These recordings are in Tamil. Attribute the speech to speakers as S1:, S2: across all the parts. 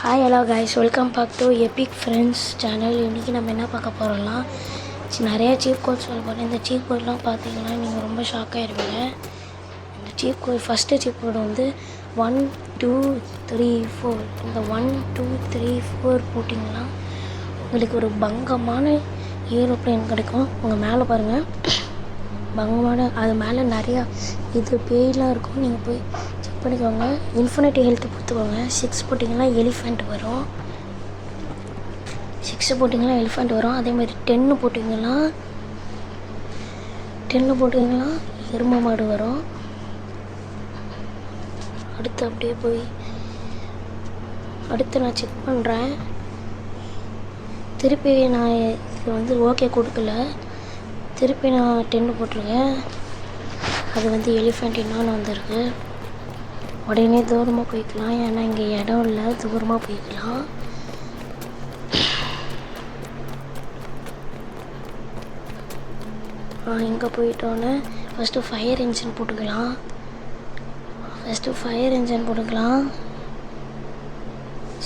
S1: Hi hello guys, welcome back to Epic Friends channel. இன்றைக்கி நம்ம என்ன பார்க்க போகிறோம்னா, நிறையா சீப் கோட் சொல்ல போகிறேன். இந்த சீப் கோட்லாம் பார்த்தீங்கன்னா நீங்கள் ரொம்ப ஷாக் ஆகிடுவீங்க. இந்த cheat code first cheat code வந்து 1 2 3 4. இந்த 1 2 3 4 போட்டிங்கன்னா உங்களுக்கு ஒரு பங்கமான ஏரோப்ளேன் கிடைக்கும். உங்கள் மேலே பாருங்கள், பங்கமான அது மேலே நிறையா இது பேய்லாம் இருக்கும். நீங்கள் போய் செக் பண்ணிக்கோங்க. இன்ஃபினிட்டி ஹெல்த் கொடுத்துக்கோங்க. 6 போட்டிங்கன்னா எலிஃபெண்ட் வரும். 6 போட்டிங்கன்னா எலிஃபெண்ட் வரும். அதேமாதிரி 10 போட்டிங்கன்னா எருமை மாடு வரும். அடுத்து நான் செக் பண்ணுறேன். திருப்பி நான் இது வந்து ஓகே கொடுக்கல. திருப்பி நான் 10 போட்டிருக்கேன். அது வந்து எலிஃபெண்ட் இன்னொன்று வந்திருக்கு. உடனே தூரமாக போய்க்கலாம், ஏன்னா இங்கே இடம் இல்லை. தூரமாக போய்க்கலாம். இங்கே போயிட்டோன்னே ஃபஸ்ட்டு ஃபயர் இன்ஜின் போட்டுக்கலாம்.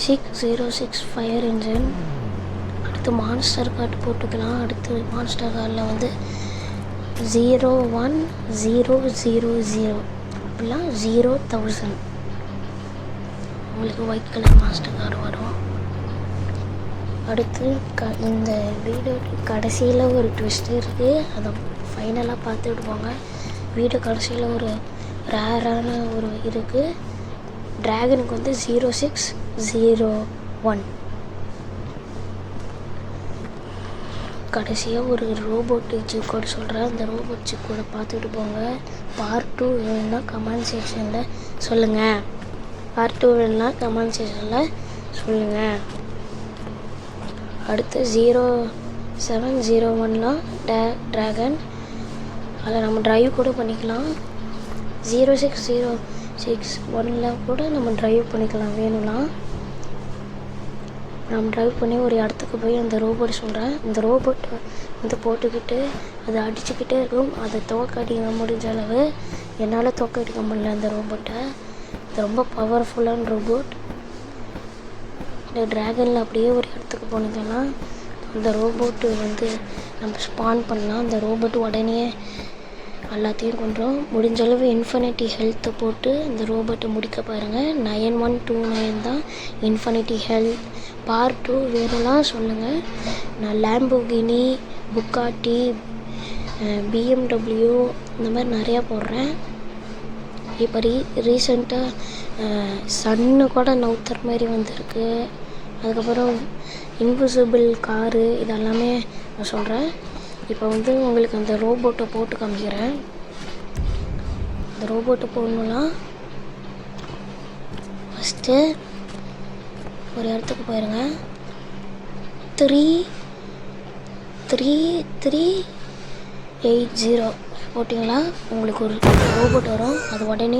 S1: 606 ஃபயர் இன்ஜின். அடுத்து மான்ஸ்டர் கார்டு போட்டுக்கலாம். அடுத்து மான்ஸ்டர் கார்டில் வந்து 01000 அப்படிலாம் 0,000 உங்களுக்கு ஒயிட் கலர் மாஸ்டர் கார்டு வரும். அடுத்து இந்த வீடியோ கடைசியில் ஒரு ட்விஸ்ட் இருக்குது, அதை ஃபைனலாக பார்த்துட்டு போங்க. வீடியோ கடைசியில் ஒரு ரேரான ஒரு இருக்குது. ட்ராகனுக்கு வந்து 0601. கடைசியாக ஒரு ரோபோட் சிப் கோட் சொல்கிறேன். அந்த ரோபோட் சிப் கோடை பார்த்துட்டு போங்க. பார்ட் 2 வேணும்னா கமெண்ட் செக்ஷனில் சொல்லுங்கள். அடுத்து 0701லாம் ட்ராகன். அதில் நம்ம ட்ரைவ் கூட பண்ணிக்கலாம். 06061ல் கூட நம்ம ட்ரைவ் பண்ணிக்கலாம். வேணும்னா நம்ம ட்ரைவ் பண்ணி ஒரு இடத்துக்கு போய் அந்த ரோபோட் சொல்கிறேன். இந்த ரோபோட் வந்து போட்டுக்கிட்டு அதை அடிச்சுக்கிட்டே இருக்கும். அதை தோக்கடிக்க முடிஞ்ச அளவு என்னால் தோக்கடிக்க முடியல அந்த ரோபோட்டை. இது ரொம்ப பவர்ஃபுல்லான ரோபோட். இந்த ட்ராகனில் அப்படியே ஒரு இடத்துக்கு போனதுன்னா அந்த ரோபோட்டு வந்து நம்ம ஸ்பான் பண்ணலாம். அந்த ரோபோட் உடனே எல்லாத்தையும் கொண்டுரும். முடிஞ்ச அளவு இன்ஃபினிட்டி ஹெல்த்தை போட்டு இந்த ரோபோட்டை முடிக்க பாருங்கள். 9129 தான் இன்ஃபினிட்டி ஹெல்த். பார்ட் 2 வேணும்லாம் சொல்லுங்கள். நான் லேம்போகினி, புக்காட்டி, BMW இந்த மாதிரி நிறையா போடுறேன். இப்போ ரீசெண்டாக சன்னு கூட நவுத்துற மாதிரி வந்திருக்கு. அதுக்கப்புறம் இன்விசிபிள் காரு, இதெல்லாமே நான் சொல்கிறேன். இப்போ வந்து உங்களுக்கு அந்த ரோபோட்டை போட்டு காமிக்கிறேன். அந்த ரோபோட்டை போடணுன்னா ஃபஸ்ட்டு ஒரு இடத்துக்கு போயிருங்க. 33380 போட்டிங்களா உங்களுக்கு ஒரு ரோபோட் வரும். அது உடனே